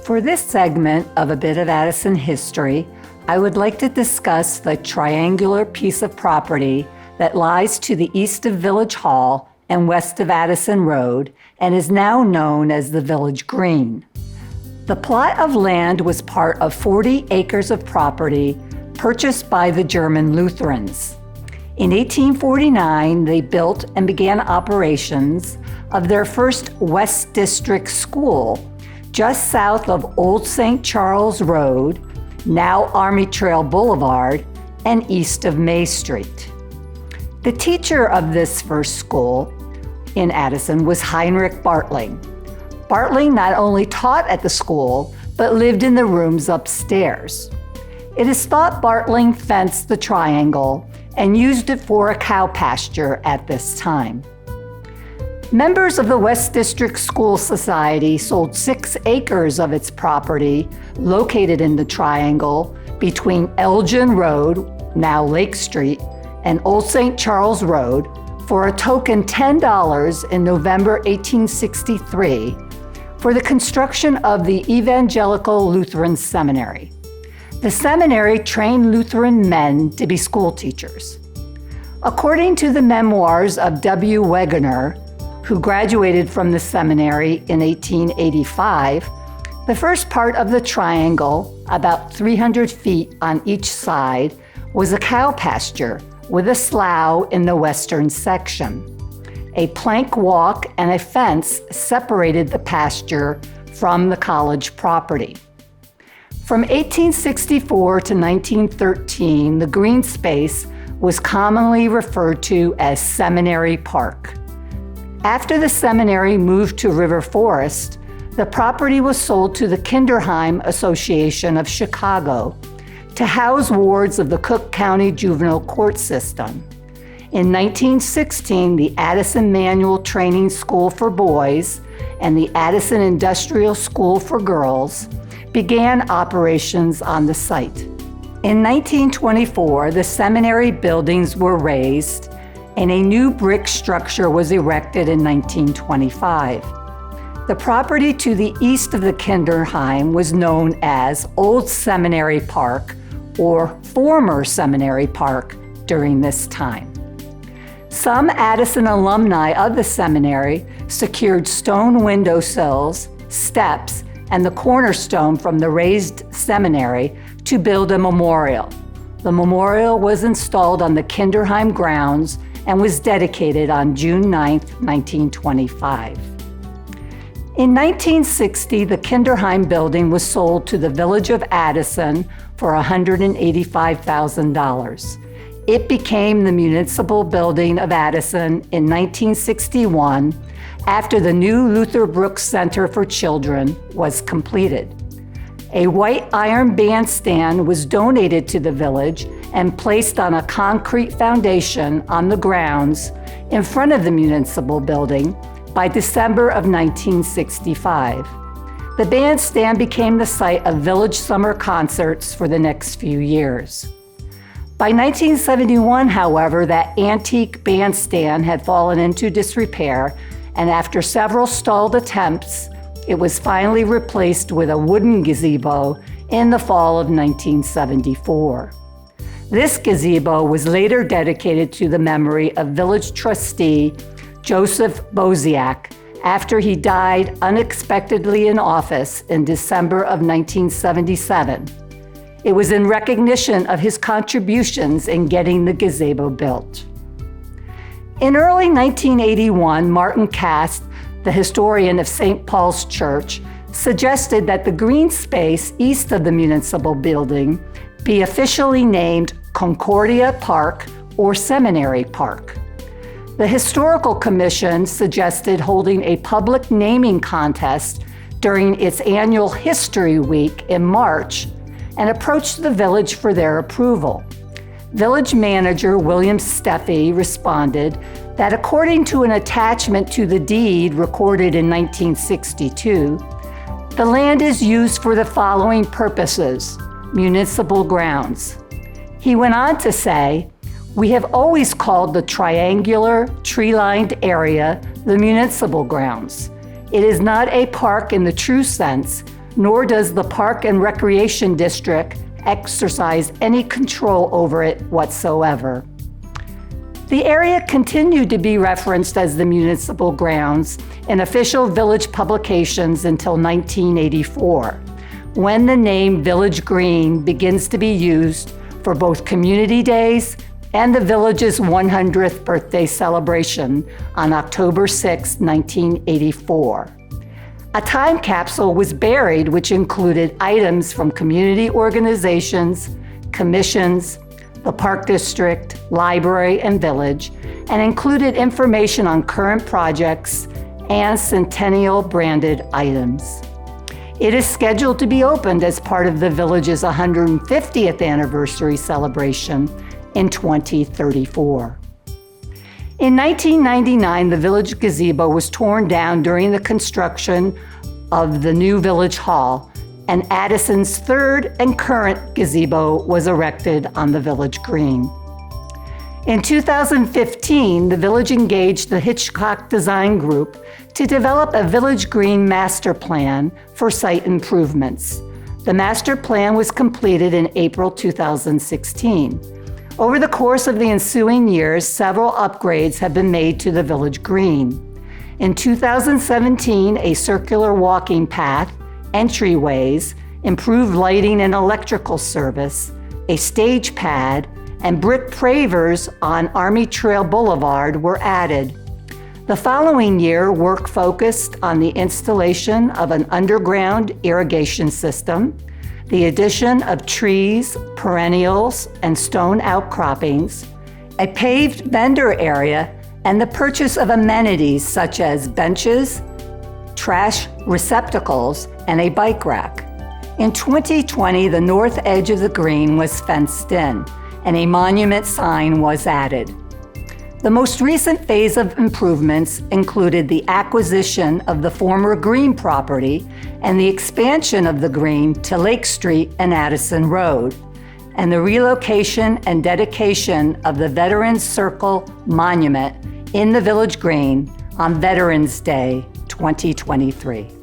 For this segment of A Bit of Addison History, I would like to discuss the triangular piece of property that lies to the east of Village Hall and west of Addison Road and is now known as the Village Green. The plot of land was part of 40 acres of property purchased by the German Lutherans. In 1849, they built and began operations of their first West District school just south of Old St. Charles Road, now Army Trail Boulevard, and east of May Street. The teacher of this first school in Addison was Heinrich Bartling. Bartling not only taught at the school, but lived in the rooms upstairs. It is thought Bartling fenced the triangle and used it for a cow pasture at this time. Members of the West District School Society sold 6 acres of its property located in the triangle between Elgin Road, now Lake Street, and Old St. Charles Road for a token $10 in November 1863 for the construction of the Evangelical Lutheran Seminary. The seminary trained Lutheran men to be school teachers. According to the memoirs of W. Wegener, who graduated from the seminary in 1885, the first part of the triangle, about 300 feet on each side, was a cow pasture with a slough in the western section. A plank walk and a fence separated the pasture from the college property. From 1864 to 1913, the green space was commonly referred to as Seminary Park. After the seminary moved to River Forest, the property was sold to the Kinderheim Association of Chicago to house wards of the Cook County Juvenile Court System. In 1916, the Addison Manual Training School for Boys and the Addison Industrial School for Girls began operations on the site. In 1924, the seminary buildings were razed and a new brick structure was erected in 1925. The property to the east of the Kinderheim was known as Old Seminary Park or Former Seminary Park during this time. Some Addison alumni of the seminary secured stone windowsills, steps, and the cornerstone from the raised seminary to build a memorial. The memorial was installed on the Kinderheim grounds and was dedicated on June 9, 1925. In 1960, the Kinderheim building was sold to the Village of Addison for $185,000. It became the Municipal Building of Addison in 1961 after the new Luther Brooks Center for Children was completed. A white iron bandstand was donated to the village and placed on a concrete foundation on the grounds in front of the municipal building by December of 1965. The bandstand became the site of village summer concerts for the next few years. By 1971, however, that antique bandstand had fallen into disrepair, and after several stalled attempts, it was finally replaced with a wooden gazebo in the fall of 1974. This gazebo was later dedicated to the memory of village trustee Joseph Boziak after he died unexpectedly in office in December of 1977. It was in recognition of his contributions in getting the gazebo built. In early 1981, Martin Cast, the historian of St. Paul's Church, suggested that the green space east of the municipal building be officially named Concordia Park or Seminary Park. The Historical Commission suggested holding a public naming contest during its annual History Week in March and approached the village for their approval. Village manager William Steffi responded that according to an attachment to the deed recorded in 1962, the land is used for the following purposes: municipal grounds. He went on to say, "We have always called the triangular, tree-lined area the municipal grounds. It is not a park in the true sense, nor does the Park and Recreation District exercise any control over it whatsoever. The area continued to be referenced as the municipal grounds in official village publications until 1984, when the name Village Green begins to be used for both community days and the village's 100th birthday celebration on October 6, 1984. A time capsule was buried which included items from community organizations, commissions, the Park District, Library, and Village, and included information on current projects and centennial branded items. It is scheduled to be opened as part of the Village's 150th anniversary celebration in 2034. In 1999, the Village gazebo was torn down during the construction of the new Village Hall, and Addison's third and current gazebo was erected on the Village Green. In 2015, the Village engaged the Hitchcock Design Group to develop a Village Green master plan for site improvements. The master plan was completed in April 2016. Over the course of the ensuing years, several upgrades have been made to the Village Green. In 2017, a circular walking path, entryways, improved lighting and electrical service, a stage pad, and brick pavers on Army Trail Boulevard were added. The following year, work focused on the installation of an underground irrigation system, the addition of trees, perennials, and stone outcroppings, a paved vendor area, and the purchase of amenities such as benches, trash receptacles, and a bike rack. In 2020, the north edge of the green was fenced in, and a monument sign was added. The most recent phase of improvements included the acquisition of the former Green property and the expansion of the Green to Lake Street and Addison Road, and the relocation and dedication of the Veterans Circle Monument in the Village Green on Veterans Day 2023.